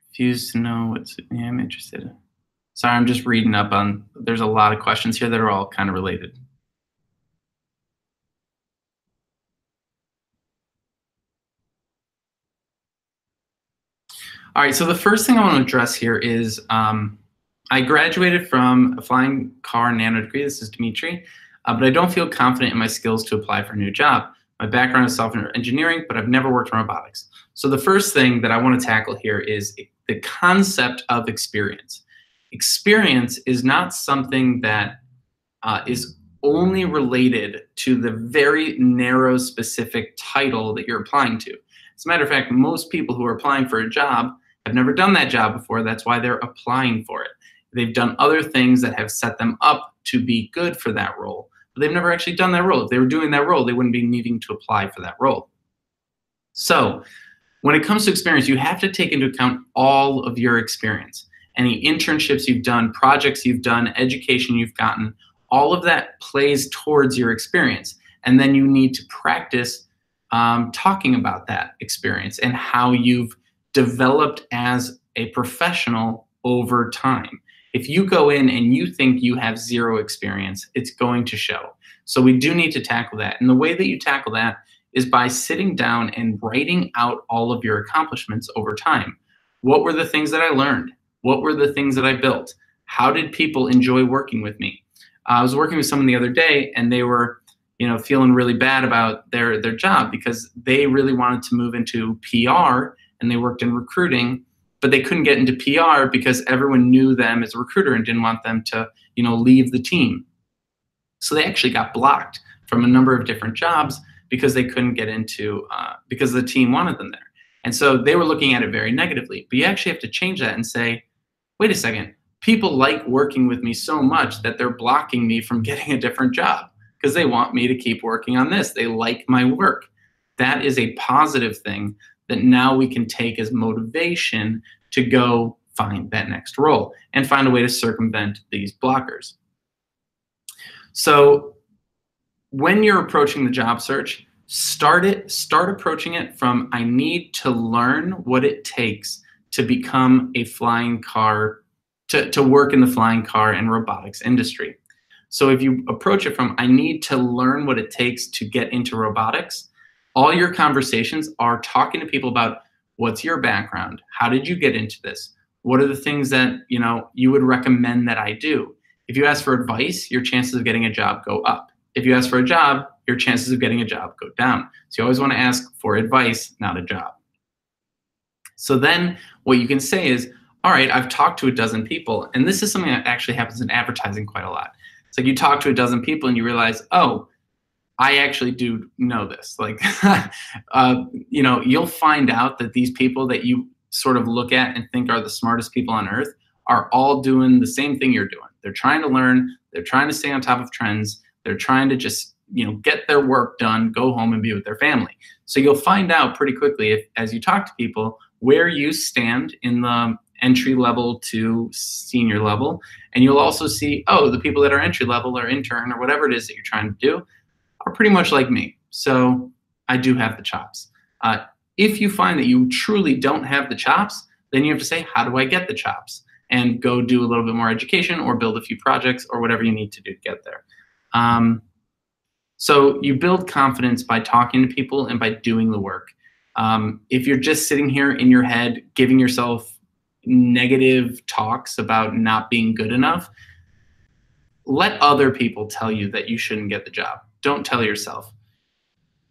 Confused to know yeah, I'm interested. Sorry, I'm just reading up on, there's a lot of questions here that are all kind of related. All right, so the first thing I want to address here is I graduated from a flying car nano degree. This is Dimitri, but I don't feel confident in my skills to apply for a new job. My background is software engineering, but I've never worked in robotics. So the first thing that I want to tackle here is the concept of experience. Experience is not something that is only related to the very narrow, specific title that you're applying to. As a matter of fact, most people who are applying for a job have never done that job before. That's why they're applying for it. They've done other things that have set them up to be good for that role, but they've never actually done that role. If they were doing that role, they wouldn't be needing to apply for that role. So when it comes to experience, you have to take into account all of your experience. Any internships you've done, projects you've done, education you've gotten, all of that plays towards your experience. And then you need to practice talking about that experience and how you've developed as a professional over time. If you go in and you think you have zero experience, it's going to show. So we do need to tackle that. And the way that you tackle that is by sitting down and writing out all of your accomplishments over time. What were the things that I learned? What were the things that I built? How did people enjoy working with me? I was working with someone the other day, and they were, feeling really bad about their job because they really wanted to move into PR, and they worked in recruiting, but they couldn't get into PR because everyone knew them as a recruiter and didn't want them to, leave the team. So they actually got blocked from a number of different jobs because they couldn't get into, because the team wanted them there. And so they were looking at it very negatively. But you actually have to change that and say, wait a second, people like working with me so much that they're blocking me from getting a different job because they want me to keep working on this. They like my work. That is a positive thing that now we can take as motivation to go find that next role and find a way to circumvent these blockers. So when you're approaching the job search, start approaching it from, I need to learn what it takes to become a flying car, to work in the flying car and robotics industry. So if you approach it from, I need to learn what it takes to get into robotics, all your conversations are talking to people about, what's your background? How did you get into this? What are the things that you would recommend that I do? If you ask for advice, your chances of getting a job go up. If you ask for a job, your chances of getting a job go down. So you always want to ask for advice, not a job. So then what you can say is, all right, I've talked to a dozen people, and this is something that actually happens in advertising quite a lot. It's like you talk to a dozen people and you realize, oh, I actually do know this. Like, you'll find out that these people that you sort of look at and think are the smartest people on earth are all doing the same thing you're doing. They're trying to learn. They're trying to stay on top of trends. They're trying to just, get their work done, go home and be with their family. So you'll find out pretty quickly as you talk to people where you stand in the entry level to senior level. And you'll also see, oh, the people that are entry level or intern or whatever it is that you're trying to do are pretty much like me. So I do have the chops. If you find that you truly don't have the chops, then you have to say, how do I get the chops? And go do a little bit more education or build a few projects or whatever you need to do to get there. So you build confidence by talking to people and by doing the work. If you're just sitting here in your head, giving yourself negative talks about not being good enough, let other people tell you that you shouldn't get the job. Don't tell yourself.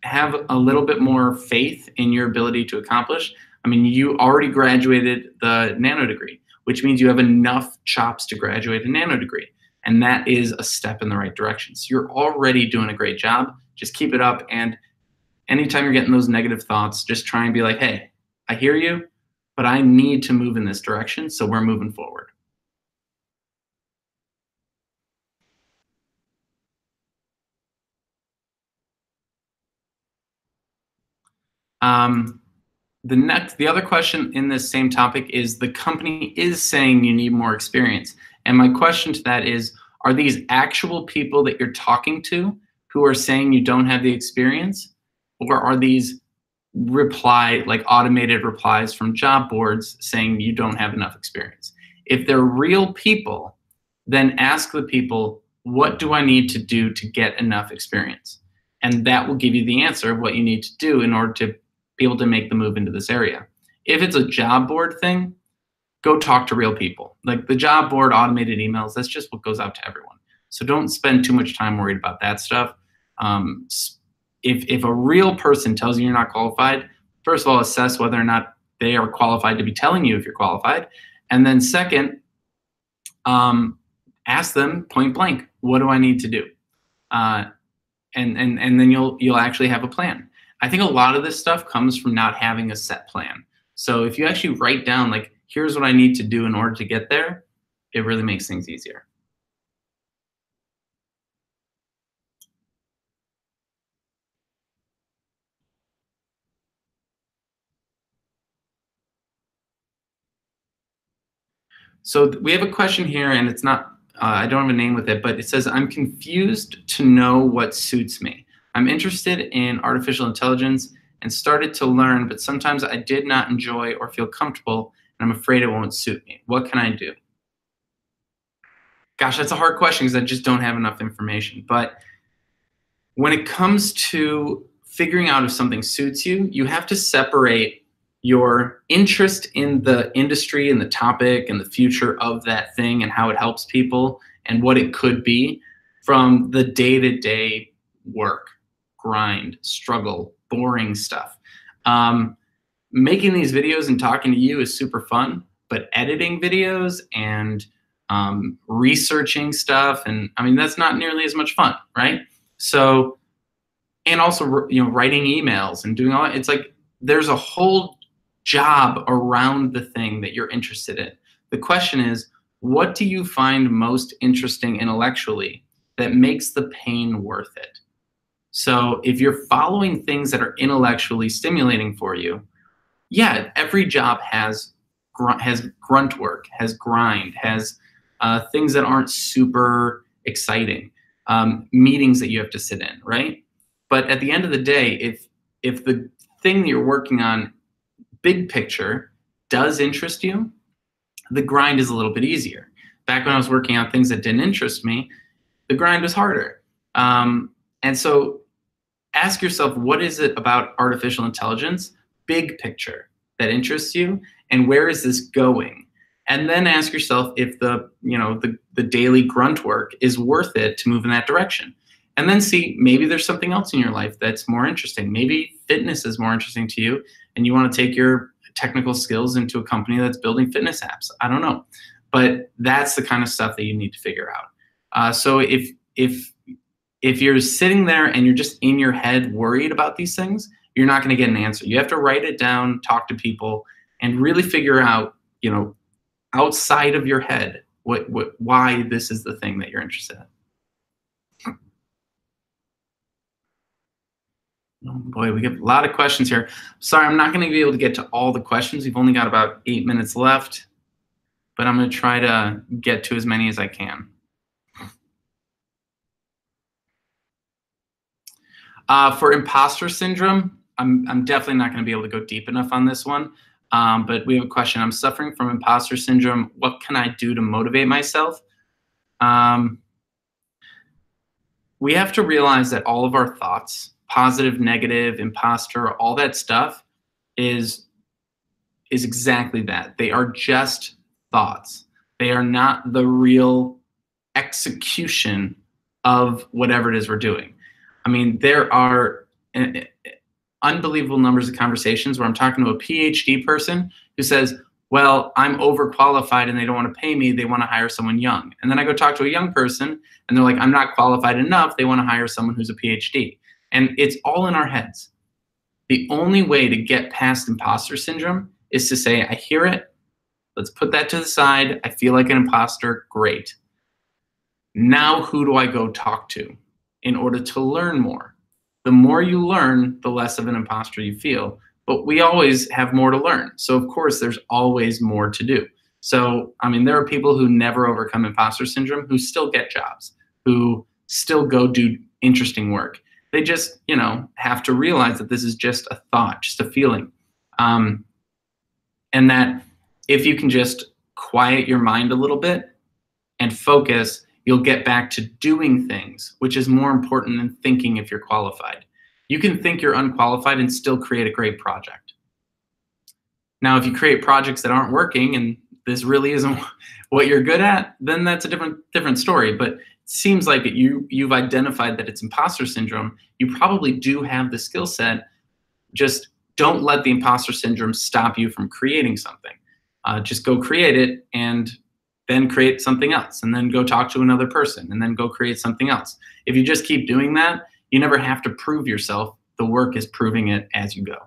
Have a little bit more faith in your ability to accomplish. I mean, you already graduated the nano degree, which means you have enough chops to graduate a nano degree. And that is a step in the right direction. So you're already doing a great job. Just keep it up. And anytime you're getting those negative thoughts, just try and be like, hey, I hear you, but I need to move in this direction. So we're moving forward. The other question in this same topic is, the company is saying you need more experience. And my question to that is, are these actual people that you're talking to who are saying you don't have the experience? Or are these automated replies from job boards saying you don't have enough experience? If they're real people, then ask the people, what do I need to do to get enough experience? And that will give you the answer of what you need to do in order to be able to make the move into this area. If it's a job board thing, go talk to real people. Like the job board automated emails, that's just what goes out to everyone. So don't spend too much time worried about that stuff. If a real person tells you you're not qualified, first of all, assess whether or not they are qualified to be telling you if you're qualified. And then second, ask them point blank, what do I need to do? And then you'll actually have a plan. I think a lot of this stuff comes from not having a set plan. So if you actually write down, like, here's what I need to do in order to get there, it really makes things easier. So we have a question here, and it's not, I don't have a name with it, but it says, I'm confused to know what suits me. I'm interested in artificial intelligence and started to learn, but sometimes I did not enjoy or feel comfortable, and I'm afraid it won't suit me. What can I do? Gosh, that's a hard question because I just don't have enough information. But when it comes to figuring out if something suits you, you have to separate your interest in the industry and the topic and the future of that thing and how it helps people and what it could be from the day-to-day work, grind, struggle, boring stuff. Making these videos and talking to you is super fun, but editing videos and researching stuff, and I mean, that's not nearly as much fun, right? So, and also, writing emails and doing all that, it's like there's a whole job around the thing that you're interested in. The question is, what do you find most interesting intellectually that makes the pain worth it? So if you're following things that are intellectually stimulating for you, yeah, every job has grunt work, has grind, has things that aren't super exciting, meetings that you have to sit in, right? But at the end of the day, if the thing that you're working on, big picture, does interest you, the grind is a little bit easier. Back when I was working on things that didn't interest me, the grind was harder. And so ask yourself, what is it about artificial intelligence, big picture, that interests you, and where is this going? And then ask yourself if the daily grunt work is worth it to move in that direction. And then see, maybe there's something else in your life that's more interesting. Maybe fitness is more interesting to you, and you want to take your technical skills into a company that's building fitness apps. I don't know. But that's the kind of stuff that you need to figure out. So if you're sitting there and you're just in your head worried about these things, you're not going to get an answer. You have to write it down, talk to people, and really figure out, outside of your head, why this is the thing that you're interested in. Oh boy, we get a lot of questions here. Sorry, I'm not going to be able to get to all the questions. We've only got about 8 minutes left, but I'm going to try to get to as many as I can. For imposter syndrome, I'm definitely not going to be able to go deep enough on this one. But we have a question. I'm suffering from imposter syndrome. What can I do to motivate myself? We have to realize that all of our thoughts, positive, negative, imposter, all that stuff is exactly that. They are just thoughts. They are not the real execution of whatever it is we're doing. I mean, there are unbelievable numbers of conversations where I'm talking to a PhD person who says, well, I'm overqualified and they don't want to pay me. They want to hire someone young. And then I go talk to a young person and they're like, I'm not qualified enough. They want to hire someone who's a PhD. And it's all in our heads. The only way to get past imposter syndrome is to say, I hear it. Let's put that to the side. I feel like an imposter. Great. Now who do I go talk to in order to learn more? The more you learn, the less of an imposter you feel. But we always have more to learn. So of course, there's always more to do. So, I mean, there are people who never overcome imposter syndrome who still get jobs, who still go do interesting work. They just, have to realize that this is just a thought, just a feeling. And that if you can just quiet your mind a little bit and focus, you'll get back to doing things, which is more important than thinking if you're qualified. You can think you're unqualified and still create a great project. Now, if you create projects that aren't working and this really isn't what you're good at, then that's a different story. But it seems like you've identified that it's imposter syndrome. You probably do have the skill set. Just don't let the imposter syndrome stop you from creating something. Just go create it and then create something else, and then go talk to another person, and then go create something else. If you just keep doing that, you never have to prove yourself. The work is proving it as you go.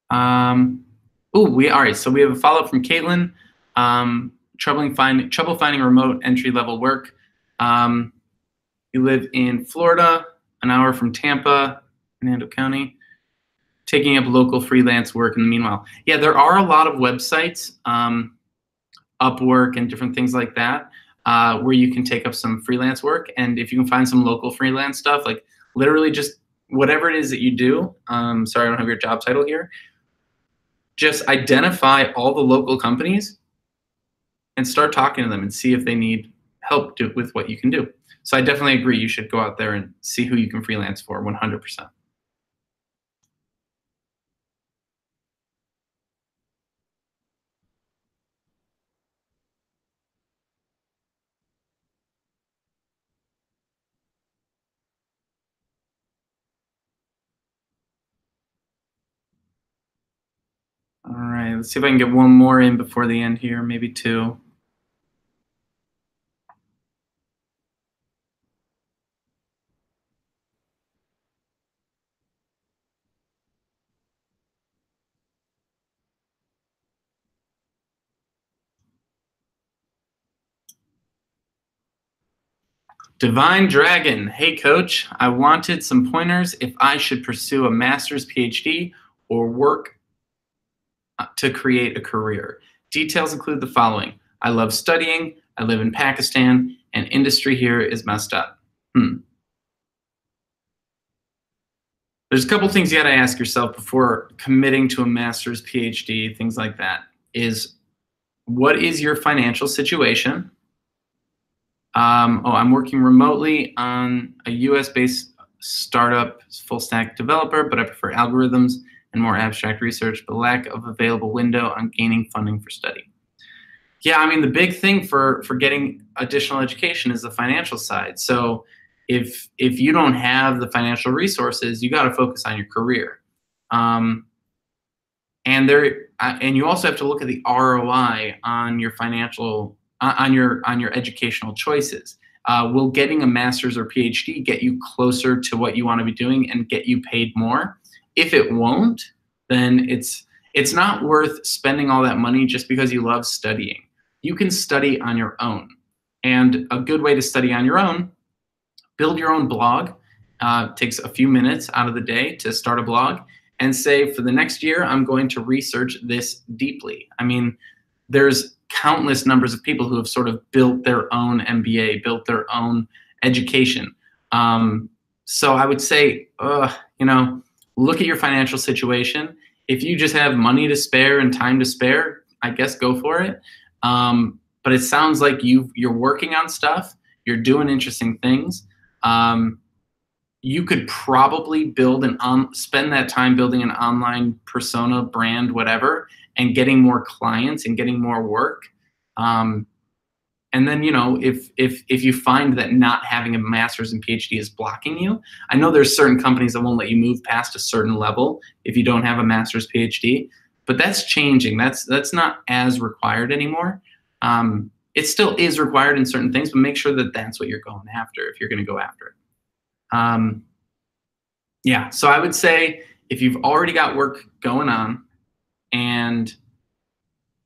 All right. So we have a follow-up from Caitlin. Trouble finding remote entry-level work. You live in Florida, an hour from Tampa, Hernando County. taking up local freelance work in the meanwhile. Yeah, there are a lot of websites, Upwork and different things like that, where you can take up some freelance work. And if you can find some local freelance stuff, like literally just whatever it is that you do, sorry, I don't have your job title here, just identify all the local companies and start talking to them and see if they need help with what you can do. So I definitely agree. You should go out there and see who you can freelance for 100%. All right, let's see if I can get one more in before the end here, maybe two. Divine Dragon, hey coach, I wanted some pointers if I should pursue a master's PhD or work to create a career. Details include the following. I love studying, I live in Pakistan, and industry here is messed up. There's a couple things you gotta ask yourself before committing to a master's PhD, things like that, is what is your financial situation? I'm working remotely on a US-based startup full stack developer, but I prefer algorithms and more abstract research, but lack of available window on gaining funding for study. Yeah, I mean, the big thing for getting additional education is the financial side. So if you don't have the financial resources, you got to focus on your career. And you also have to look at the ROI on your financial on your educational choices. Will getting a master's or PhD get you closer to what you want to be doing and get you paid more? If it won't, then it's not worth spending all that money just because you love studying. You can study on your own. And a good way to study on your own, build your own blog. Takes a few minutes out of the day to start a blog and say, for the next year, I'm going to research this deeply. I mean, there's countless numbers of people who have sort of built their own MBA, built their own education. So I would say, look at your financial situation. If you just have money to spare and time to spare, I guess go for it. But it sounds like you're working on stuff. You're doing interesting things. You could probably spend that time building an online persona, brand, whatever, and getting more clients and getting more work. And then, if you find that not having a master's and PhD is blocking you, I know there's certain companies that won't let you move past a certain level if you don't have a master's PhD, but that's changing. That's not as required anymore. It still is required in certain things, but make sure that that's what you're going after if you're going to go after it. Yeah, so I would say if you've already got work going on and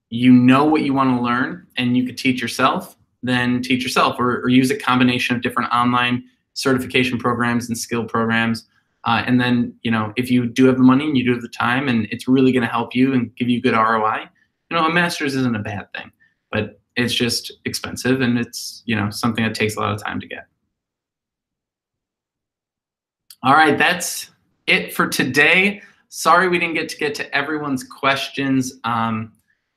you know what you want to learn and you could teach yourself, then teach yourself or use a combination of different online certification programs and skill programs. And then, if you do have the money and you do have the time and it's really going to help you and give you good ROI, a master's isn't a bad thing, but it's just expensive and it's, something that takes a lot of time to get. All right, that's it for today. Sorry we didn't get to everyone's questions.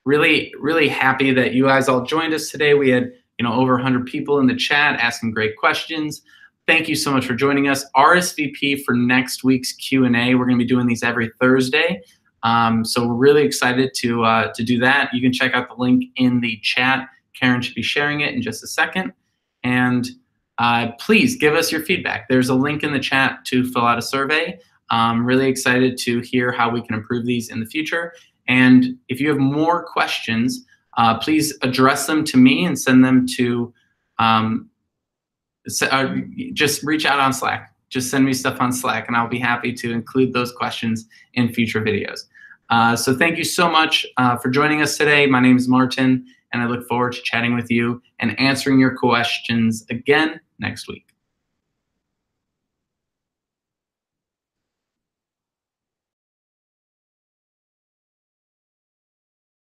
Really, really happy that you guys all joined us today. We had, over 100 people in the chat asking great questions. Thank you so much for joining us. RSVP for next week's Q&A. We're going to be doing these every Thursday. So we're really excited to do that. You can check out the link in the chat. Karen should be sharing it in just a second. And please give us your feedback. There's a link in the chat to fill out a survey. I'm really excited to hear how we can improve these in the future. And if you have more questions, please address them to me and send them to, just reach out on Slack. Just send me stuff on Slack and I'll be happy to include those questions in future videos. So thank you so much for joining us today. My name is Martin and I look forward to chatting with you and answering your questions again next week.